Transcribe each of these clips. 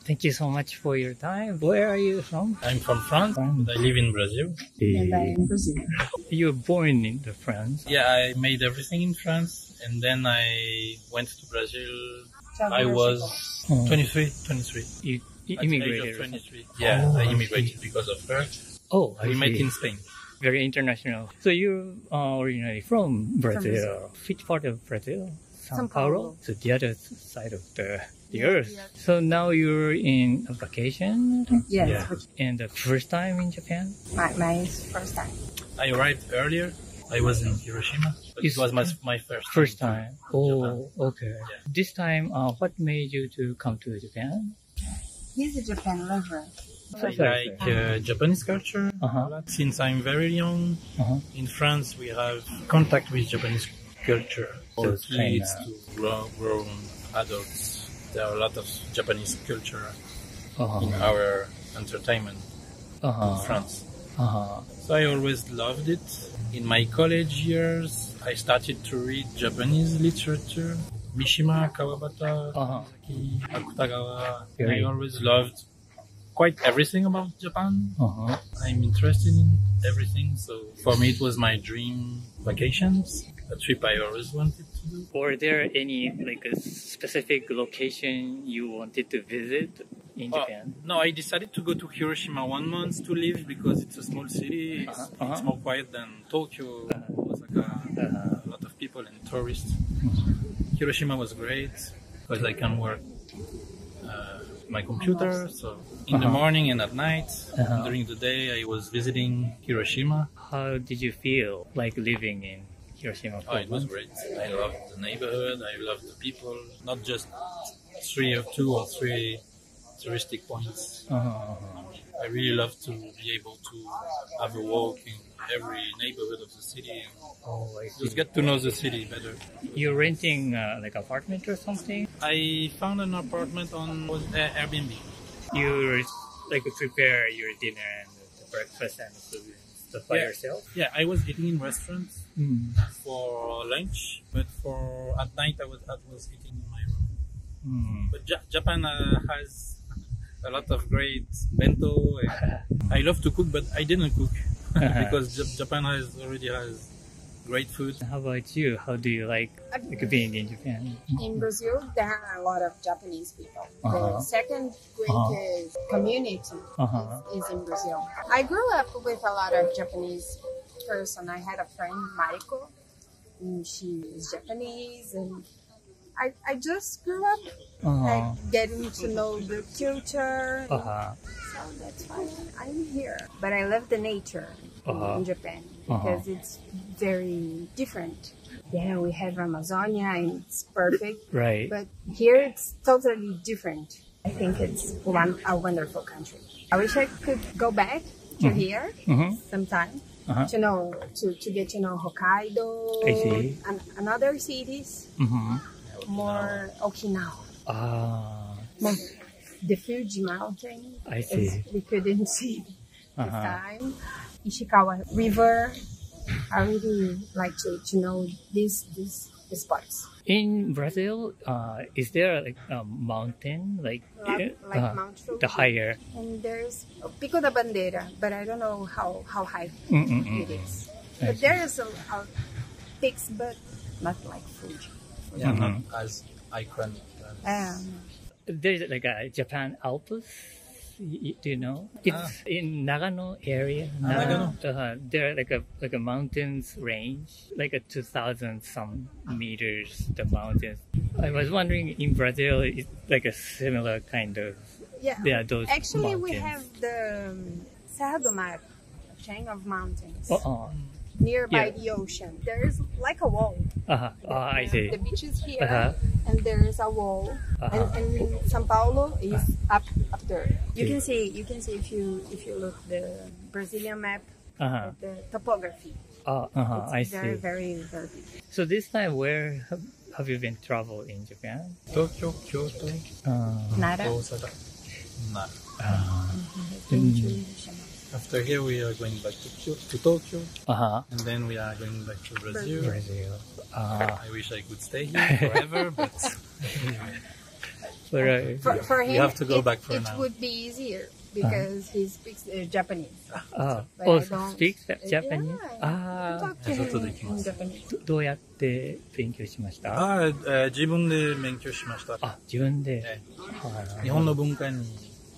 Thank you so much for your time. Where are you from? I'm from France, but I live in Brazil. And I am Brazil. You were born in France? Yeah, I made everything in France, and then I went to Brazil. I was 23. You At the age immigrated? of 23. Yeah, I immigrated because of her. Oh, I We met see. in Spain. Very international. So you're originally from Brazil. Which part of Brazil? São Paulo? So the other side of the earth. Yeah. So now you're in a vacation? Yes, Yeah. And the first time in Japan? my first time. I arrived earlier. I was in Hiroshima, but it was my first Time. to Oh, okay. Yeah. This time, what made you to come to Japan? He's a Japan lover. I like Japanese culture. Uh-huh. Since I'm very young, Uh-huh. in France we have contact with Japanese culture. So For it's kids kinda- to grown adults, there are a lot of Japanese culture Uh-huh. in our entertainment in Uh-huh. France. Uh-huh. So I always loved it. In my college years, I started to read Japanese literature. Mishima, Kawabata, Uh-huh. Miyazaki, Akutagawa. Very- I always loved quite everything about Japan. Uh-huh. I'm interested in everything, so for me it was my dream vacations, a trip I always wanted to do. Were there any like a specific location you wanted to visit in Japan? No, I decided to go to Hiroshima 1 month to live because it's a small city. It's more quiet than Tokyo, Osaka, a lot of people and tourists. Hiroshima was great because I can work my computer. So in the morning and at night, during the day, I was visiting Hiroshima. How did you feel like living in Hiroshima? Oh, it was great. I loved the neighborhood. I loved the people. Not just two or three touristic points. I really love to be able to have a walk in every neighborhood of the city and I see. just get to know the city better. You're renting like apartment or something? I found an apartment on Airbnb. You like prepare your dinner and the breakfast and food stuff by yourself? Yeah, I was eating in restaurants for lunch, but at night I was eating in my room. But Japan has a lot of great bento. I love to cook, but I didn't cook because Japan already has great food. How about you? How do you like being in Japan? In Brazil, there are a lot of Japanese people. The second greatest community is in Brazil. I grew up with a lot of Japanese person. I had a friend, Mariko, and she is Japanese, and I just grew up like getting to know the culture. So that's why I'm here. But I love the nature in Japan because it's very different. Yeah, we have Amazonia and it's perfect. Right. But here it's totally different. I think it's a wonderful country. I wish I could go back to here sometime to get to know Hokkaido I see. and other cities. More Okinawa. The Fuji mountain. I see. We couldn't see this time. Ishikawa River. I really like to know these spots. In Brazil, is there like a mountain like Mount Fuji. the higher? And there's Pico da Bandeira, but I don't know how high it is. But there is a peaks, but not like Fuji. Yeah, not as iconic. There's like a Japan Alps. Do you know? It's in Nagano area. Nagano. There are like a mountains range, like a 2,000 some meters. The mountains. I was wondering in Brazil, it's like a similar kind of. Yeah. Those Actually, mountains. we have the Serra do Mar, a chain of mountains. Nearby the ocean. There's like a wall. I see. The beach is here, and there's a wall. And São Paulo is up there. You can see if you look the Brazilian map, the topography. I It's see. very, very, very big. So this time, where have you been travel in Japan? Tokyo, Kyoto, Nara. Osaka. Nara. After here, we are going back to Tokyo, and then we are going back to Brazil. I wish I could stay here forever, but anyway. But, For him, You have to go back for it now. would be easier because he speaks Japanese. But oh, I don't- speaks Japanese? Yeah, Ah. I talk to him in Japanese. どうやって勉強しました？自分で勉強しました。あ、自分で。日本の文化に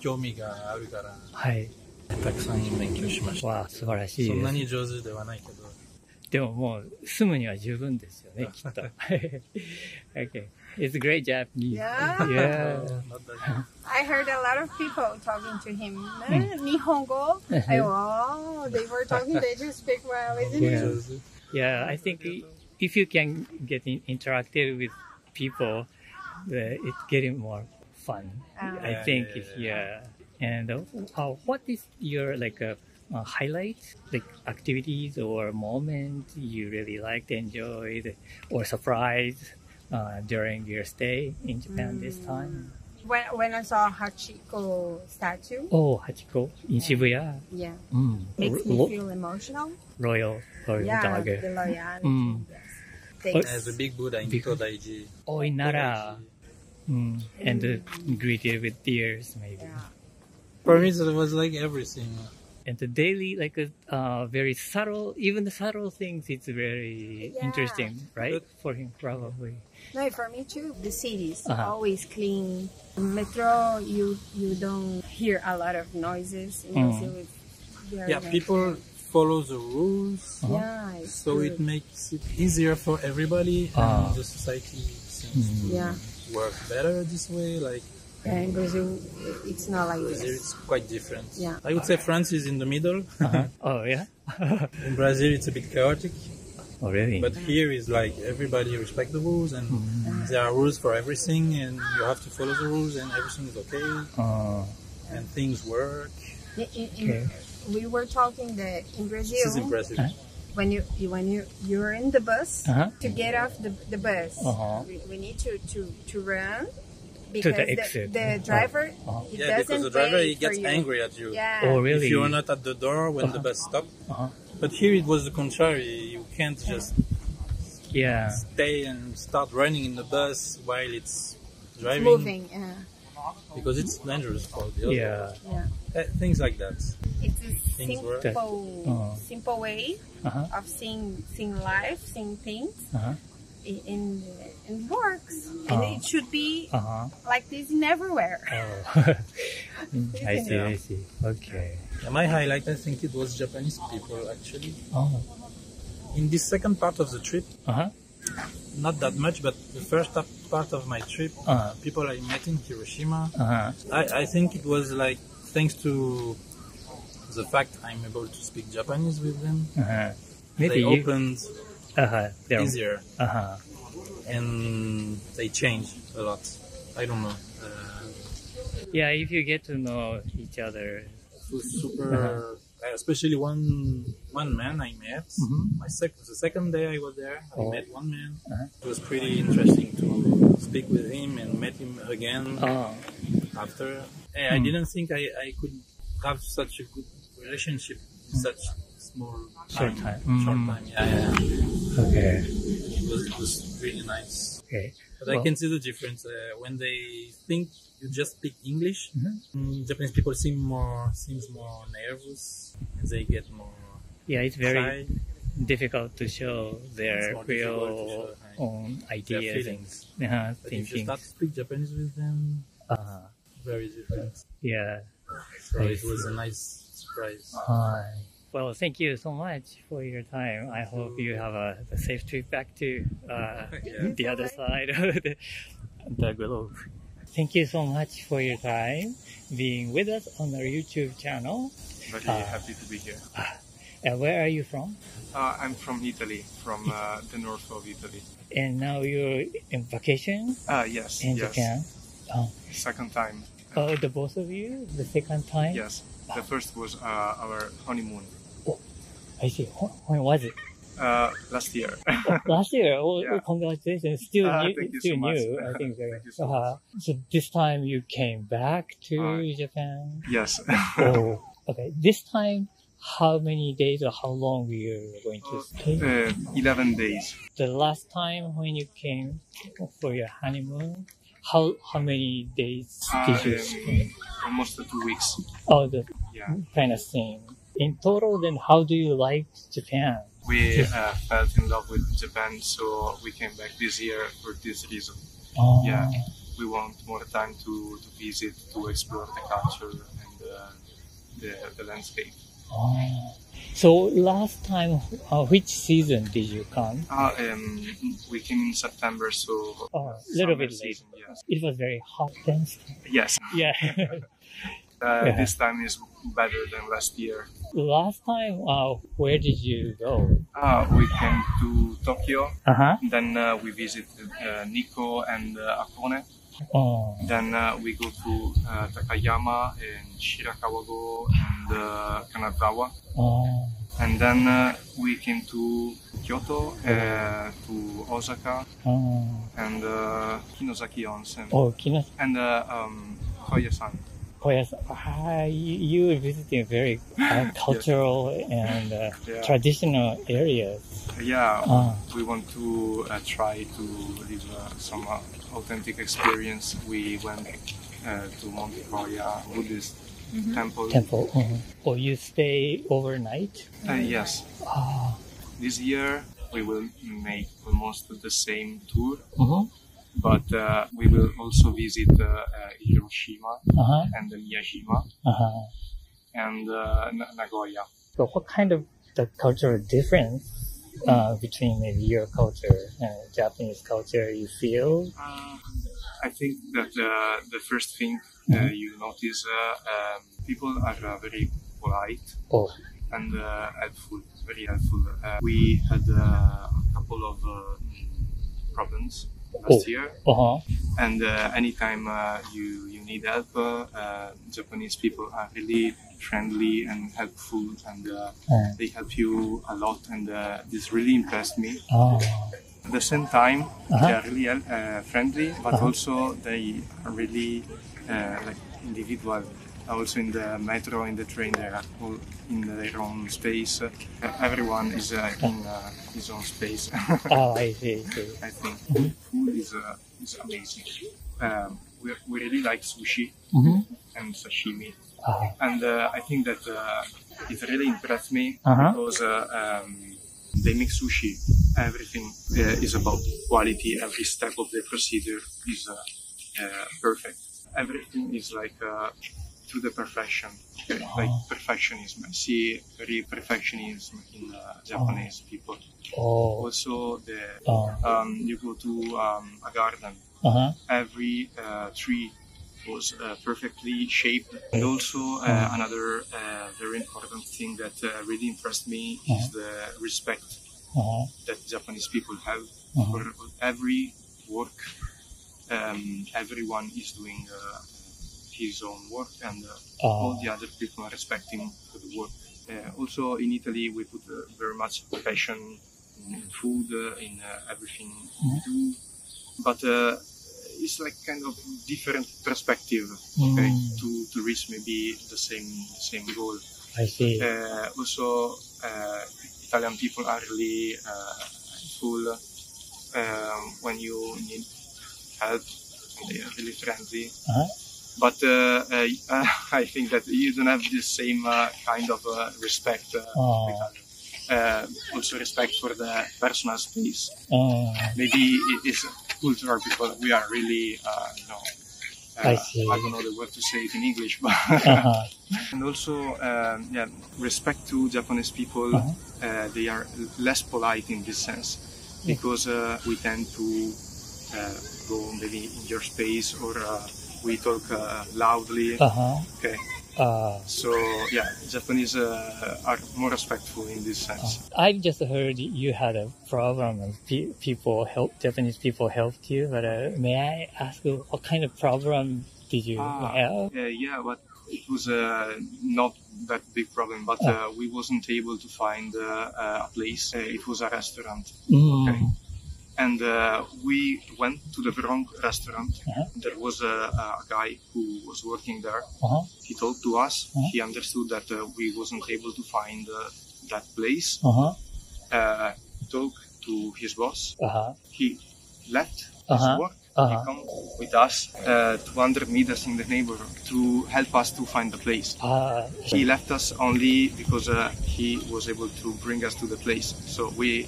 興味があるから、はい。たくさん勉強しました。わあ、素晴らしいです。そんなに上手ではないけど。でももう住むには十分ですよね、きっと。Okay. It's great Japanese. Yeah. Yeah. Not that I heard a lot of people talking to him. Nihongo. Oh, they were talking. They just speak well, isn't Yeah. it? Yeah, I think if you can get interactive with people, it's getting more fun. I think, yeah. And what is your highlight, like activities or moments you really liked, enjoyed, or surprised during your stay in Japan this time? When I saw Hachiko statue, Oh, Hachiko in Shibuya. yeah, Mm. makes me feel emotional. Royal Yeah, dog. the loyalty. Mm. Yes. There's a big Buddha in Kodaiji. Oh, in Nara. Mm. And greeted with tears, maybe. Yeah. For me, it was like everything. And the daily, very subtle, even the subtle things, it's very interesting, right? For him, probably. No, for me too. The cities Uh-huh. always clean. Metro, you don't hear a lot of noises in Brazil. It's very Yeah, nice. people follow the rules, Yeah, it's so good. it makes it easier for everybody, and the society seems Yeah. to work better this way. Like Yeah, in Brazil, it's not like Brazil, this. it's quite different. Yeah. I would say France is in the middle. Oh, yeah? In Brazil, it's a bit chaotic, Oh, really? but here is like everybody respect the rules, and there are rules for everything, and you have to follow the rules, and everything is okay, and things work. We were talking that in Brazil, This is impressive. when you're in the bus to get off the bus, we need to run because the exit. the driver he Yeah, doesn't because the driver wait he gets for you. angry at you. Yeah. Oh, really? If you are not at the door when the bus stops. But here it was the contrary. You can't just Yeah. stay and start running in the bus while it's driving Moving. Yeah. because it's dangerous for the other. Yeah. Yeah. Things like that. It's a Things work. simple way of seeing life, seeing things. In works, and it should be like this in everywhere. Oh. I see. Okay. Yeah, my highlight, I think it was Japanese people actually. Oh. In this second part of the trip, not that much, but the first part of my trip, people I met in Hiroshima, I think it was like thanks to the fact I'm able to speak Japanese with them, Maybe they opened they're- easier and they changed a lot. I don't know. Yeah, if you get to know each other. It was super, especially one man I met. The second day I was there, I met one man. It was pretty interesting to speak with him and met him again after. I didn't think I could have such a good relationship in such short time. Yeah. Okay. It was really nice. Okay. But I can see the difference when they think you just speak English. Japanese people seems more nervous. They get more. Yeah, it's very shy. difficult to show their It's more difficult to real show, own their ideas feelings. and But if you thinking. start to speak Japanese with them, very different. Yeah. So it was a nice surprise. Hi. Well, thank you so much for your time. I hope you have a safe trip back to the other side of the globe. Thank you so much for your time being with us on our YouTube channel. Very happy to be here. And where are you from? I'm from Italy, from the north of Italy. And now you're in vacation Yes. in yes. Japan? Oh. Second time. Oh, the both of you? The second time? Yes. The first was our honeymoon. Oh, I see. When was it? Last year. Last year. Oh, Yeah. congratulations. Still new. Thank you Still so much. new. I think. Thank you so much. So this time you came back to Japan. Yes. Oh, okay. This time, how many days or how long you were going to stay? 11 days. The last time when you came for your honeymoon, How many days did you spend? Almost 2 weeks. Oh, the Yeah. kind of thing. In total, then how do you like Japan? We fell in love with Japan, so we came back this year for this reason. Oh. Yeah, we want more time to visit, to explore the culture and the landscape. Oh. So last time, which season did you come? We came in September, so Oh, a little bit summer late. season, yes. It was very hot then. Yes. Yeah. Yeah. This time is better than last year. Last time, where did you go? We came to Tokyo. Uh-huh. Then we visited Nikko and Akone. Oh. Then we go to Takayama and Shirakawa-go and Kanazawa. Oh. And then we came to Kyoto, to Osaka, Oh. and Kinozaki Onsen, Oh, Kino. and Hoya-san. Oh, yes. You were visiting very cultural and Yeah. traditional areas. Yeah, Ah. we want to try to live some authentic experience. We went to Monte Koya Buddhist temple. Oh, you stay overnight? Yes, Ah. this year we will make almost the same tour, Uh-huh. but we will also visit Hiroshima Uh-huh. and Miyajima Uh-huh. and Nagoya. So what kind of the cultural difference between maybe your culture and Japanese culture you feel? I think that the first thing you notice, people are very polite Oh. and helpful, very helpful. We had a couple of problems last year, Uh-huh. and anytime you need help, Japanese people are really friendly and helpful, and they help you a lot, and this really impressed me. Oh. At the same time, they are really friendly, but also they are really like individual. Also in the metro, in the train, they are all in their own space. Everyone is in his own space. Oh, I see. I think food is amazing. We really like sushi and sashimi, and I think that it really impressed me because they make sushi. Everything is about quality. Every step of the procedure is perfect. Everything is like to the perfection, like perfectionism. I see very perfectionism in Japanese people. Oh. Also, you go to a garden. Every tree was perfectly shaped. And also another very important thing that really impressed me is the respect that Japanese people have for every work. Everyone is doing his own work, and all the other people are respecting for the work. Also in Italy, we put very much passion in food, in everything we do, but it's like kind of different perspective, okay, to reach maybe the same goal. I see. Also, Italian people are really helpful when you need help. They are really friendly. But I think that you don't have the same kind of respect. Also respect for the personal space. Maybe it is cultural because we are really, I see. I don't know the word to say it in English, but and also respect to Japanese people. They are less polite in this sense because we tend to go maybe in your space or we talk loudly. Okay. So yeah, Japanese are more respectful in this sense. I've just heard you had a problem and Japanese people helped you, but may I ask you what kind of problem did you have? Yeah, but it was not that big problem, but we wasn't able to find a place. It was a restaurant. Okay. And we went to the wrong restaurant. There was a guy who was working there. He talked to us. He understood that we wasn't able to find that place. He talked to his boss. He left his work He come with us 200 meters in the neighborhood to help us to find the place. He left us only because he was able to bring us to the place. So we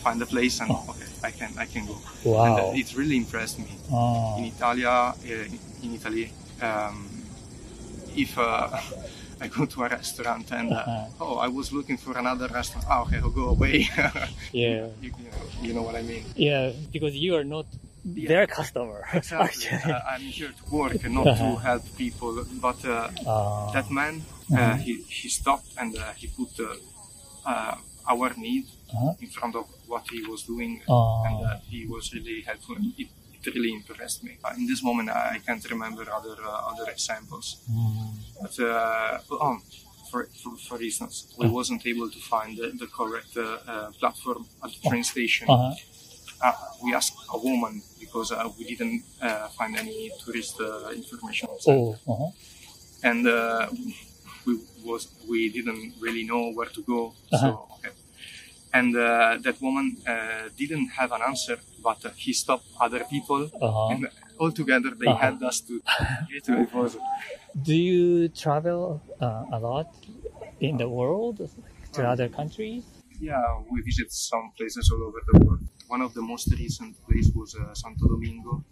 find the place and okay, I can go. Wow. And it really impressed me. In Italy, if I go to a restaurant and I was looking for another restaurant. Okay, I'll go away. Yeah. You know what I mean? Yeah, because you are not their customer. Exactly. Actually. I'm here to work and not to help people. But that man, he stopped and he put our need in front of what he was doing, and he was really helpful. It really impressed me. In this moment, I can't remember other examples. But for instance, we wasn't able to find the correct platform at the train station. We asked a woman because we didn't find any tourist information outside. And we didn't really know where to go. So okay. And that woman didn't have an answer, but he stopped other people, and altogether they helped us to get to it. Do you travel a lot in the world to other countries? Yeah, we visit some places all over the world. One of the most recent places was Santo Domingo,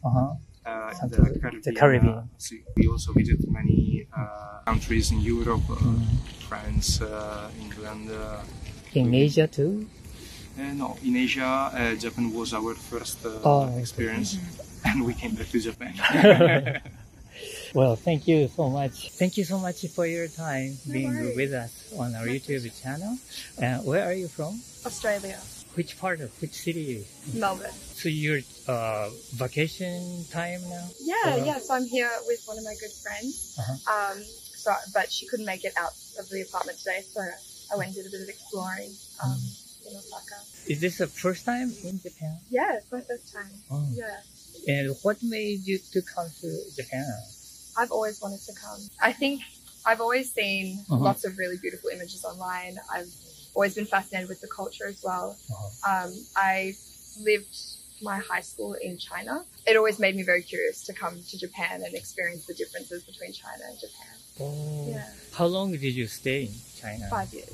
the Caribbean. We also visit many countries in Europe, France, England. In Asia too? No, in Asia, Japan was our first experience, and we came back to Japan. Well, thank you so much. Thank you so much for your time being with us on our YouTube channel. Where are you from? Australia. Which city? Melbourne. So your vacation time now? Yeah. So I'm here with one of my good friends. But she couldn't make it out of the apartment today, so I went and did a bit of exploring in Osaka. Is this the first time in Japan? Yeah, it's my first time. Yeah. And what made you to come to Japan? I've always wanted to come. I think I've always seen lots of really beautiful images online. I've always been fascinated with the culture as well. I lived my high school in China. It always made me very curious to come to Japan and experience the differences between China and Japan. Yeah. How long did you stay in China? 5 years.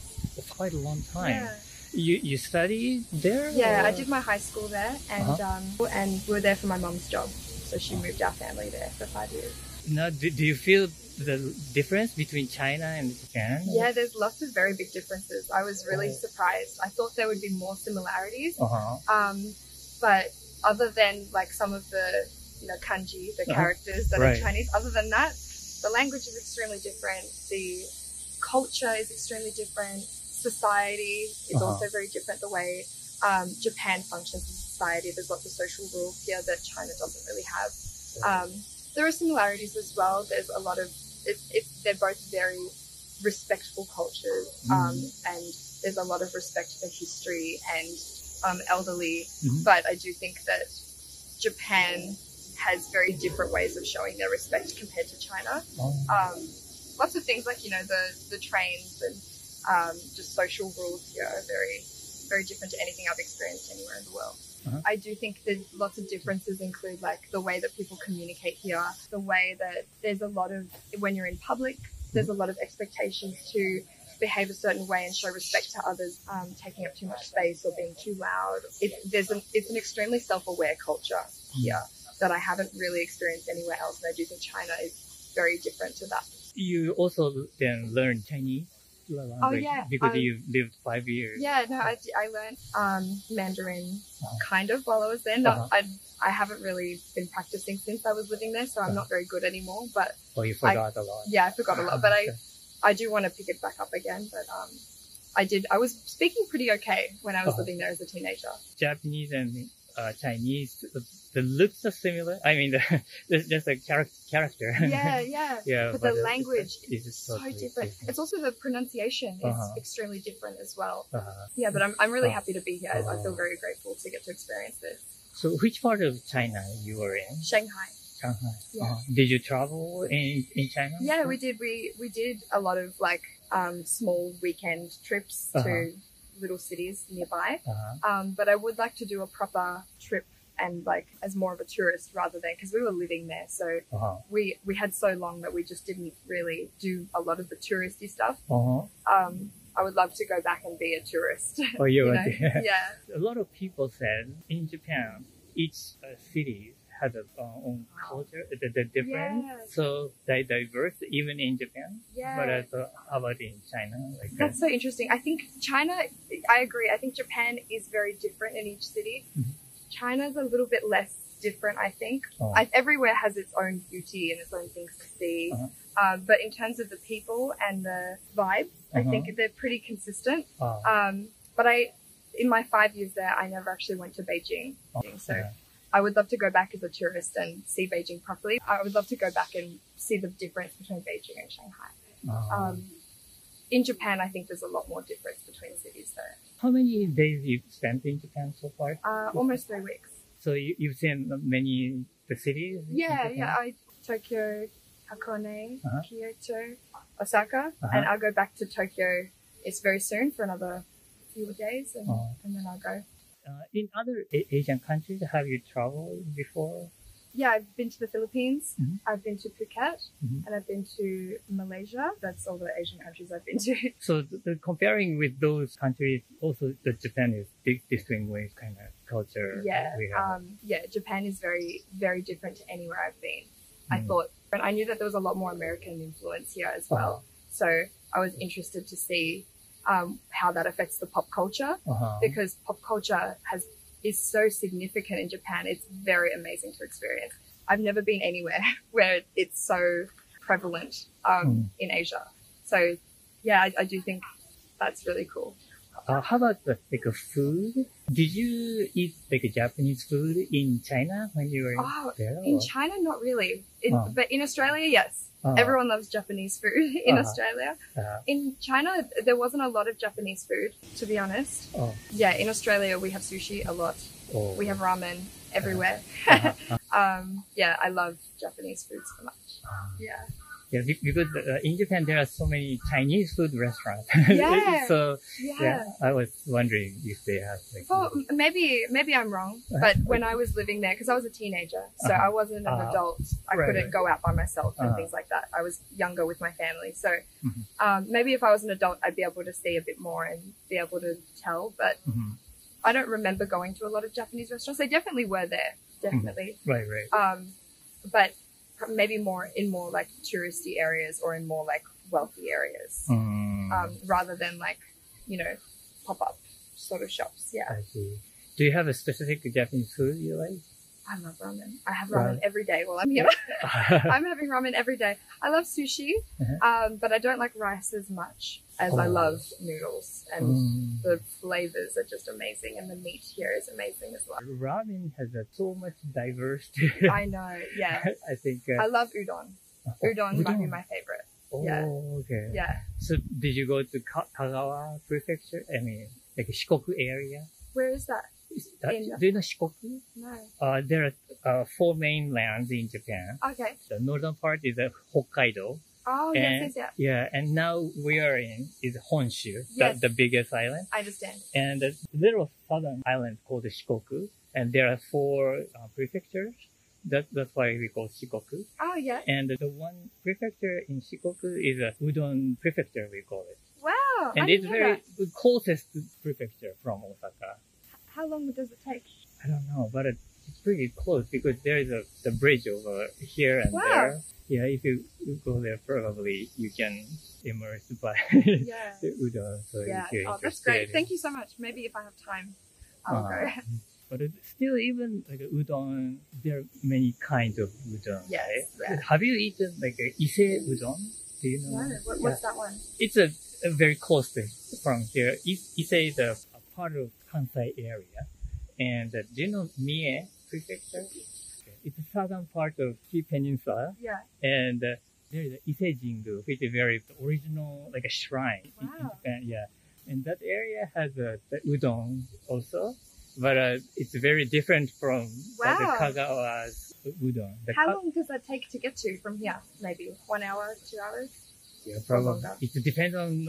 Quite a long time. Yeah. You studied there? Yeah, or? I did my high school there, and we were there for my mum's job. So she moved our family there for 5 years. Now, do you feel the difference between China and Japan? Yeah, there's lots of very big differences. I was really surprised. I thought there would be more similarities. But other than like some of the kanji, the characters that are Chinese, other than that, the language is extremely different. The culture is extremely different. Society is also very different. The way Japan functions as a society, there's lots of social rules here that China doesn't really have. There are similarities as well. There's a lot of they're both very respectful cultures, and there's a lot of respect for history and elderly. But I do think that Japan has very different ways of showing their respect compared to China. Lots of things like the trains and just social rules here are very, very different to anything I've experienced anywhere in the world. I do think that lots of differences include like the way that people communicate here, the way that there's a lot of, when you're in public, there's a lot of expectations to behave a certain way and show respect to others, taking up too much space or being too loud. It's an extremely self-aware culture here that I haven't really experienced anywhere else, and I do think China is very different to that. You also then learned Chinese language because you lived 5 years. Yeah, no, I learned Mandarin kind of while I was there. I haven't really been practicing since I was living there, so I'm not very good anymore. But you forgot a lot. Yeah, I forgot a lot, but I do want to pick it back up again. But I was speaking pretty okay when I was living there as a teenager. Japanese and Chinese, the looks are similar. I mean, there's just a character. Yeah. But the language is so totally different. It's also the pronunciation is extremely different as well. Yeah, but I'm really happy to be here. I feel very grateful to get to experience this. So which part of China you were in? Shanghai. Yeah. Did you travel in China? Yeah, we did. We did a lot of like small weekend trips to little cities nearby. But I would like to do a proper trip and like as more of a tourist rather than, because we were living there, so we had so long that we just didn't really do a lot of the touristy stuff. I would love to go back and be a tourist. Oh, you know? Yeah. A lot of people said in Japan, each city has its own culture, the difference. Yeah. So diverse, even in Japan. Yeah. But how about in China? Like that's so interesting. I think China, I agree. I think Japan is very different in each city. China's a little bit less different, I think. Everywhere has its own beauty and its own things to see. But in terms of the people and the vibe, I think they're pretty consistent. But in my 5 years there, I never actually went to Beijing. So I would love to go back as a tourist and see Beijing properly. I would love to go back and see the difference between Beijing and Shanghai. In Japan, I think there's a lot more difference between cities there. How many days you've spent in Japan so far? Almost 3 weeks. So you've seen many the cities? Yeah. Tokyo, Hakone, Kyoto, Osaka, and I'll go back to Tokyo. It's very soon for another few days, and then I'll go. In other Asian countries, have you traveled before? Yeah, I've been to the Philippines, I've been to Phuket, and I've been to Malaysia. That's all the Asian countries I've been to. So comparing with those countries, also the Japan is distinguished kind of culture. Japan is very, very different to anywhere I've been. I knew that there was a lot more American influence here as well. So I was interested to see how that affects the pop culture, because pop culture is so significant in Japan. It's very amazing to experience. I've never been anywhere where it's so prevalent in Asia. So yeah, I do think that's really cool. How about food? Did you eat Japanese food in China when you were there? In China, not really. But in Australia, yes. Everyone loves Japanese food in Australia. In China, there wasn't a lot of Japanese food, to be honest. Yeah, in Australia, we have sushi a lot. We have ramen everywhere. Yeah, I love Japanese food so much. Yeah, because in Japan there are so many Chinese food restaurants. So I was wondering if they have maybe I'm wrong, but when I was living there, because I was a teenager, so I wasn't an adult, I couldn't go out by myself and things like that. I was younger with my family, so maybe if I was an adult, I'd be able to see a bit more and be able to tell, but I don't remember going to a lot of Japanese restaurants. They definitely were there, definitely. Right. But maybe more in more like touristy areas or in more like wealthy areas, rather than like, pop-up sort of shops. Yeah. I see. Do you have a specific Japanese food you like? I love ramen. I have ramen every day while I'm here. I'm having ramen every day. I love sushi, but I don't like rice as much as I love noodles, and the flavors are just amazing, and the meat here is amazing as well. Ramen has so much diverse. I know, yeah. I think I love udon. Udon might be my favorite. Okay. Yeah. So did you go to Kagawa Prefecture? I mean, like Shikoku area? Where is that? Do you know Shikoku? No. There are 4 mainlands in Japan. Okay. The northern part is Hokkaido. Oh, yes. Yeah, and now we are in is Honshu, the biggest island. I understand. And a little southern island called Shikoku, and there are 4 prefectures. That's why we call Shikoku. Oh, yeah. And the one prefecture in Shikoku is a Udon prefecture, we call it. Wow. And it's very closest prefecture from Osaka. How long does it take? I don't know, but it's pretty close because there is the bridge over here and there. Yeah, if you go there, probably you can immerse by the udon. So if you're interested. That's great. Thank you so much. Maybe if I have time, I'll go. But still, even like udon, there are many kinds of udon. Yes. Right? Yeah. Have you eaten like a ise udon? Do you know? No. What's that one? It's a very close to from here. Ise is a part of Kansai area. And do you know Mie Prefecture? It's the southern part of Ki Peninsula. Yeah. And there is Ise Jingu, which is very original, like a shrine in Japan. Yeah. And that area has the udon also. But it's very different from the Kagawa's udon. How long does that take to get to from here? Maybe 1 hour, 2 hours? Yeah, probably. It depends on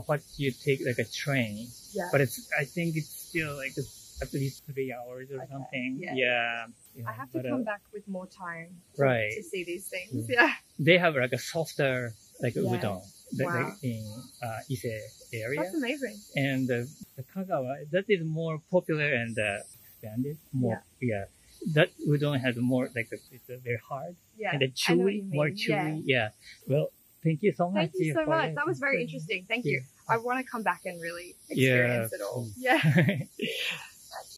what you take, like a train. Yeah. But I think it's still like at least 3 hours or something. Yeah. Yeah. I have to come back with more time Right. to see these things. Yeah. They have like a softer like udon Wow. like in Ise area. That's amazing. And the Kagawa, that is more popular and expanded. More, yeah. That udon has more like it's very hard Yeah. and chewy, more chewy. Yeah. Well, thank you so much. Thank you so much. That was very interesting. Thank you. I want to come back and really experience it all. Yeah.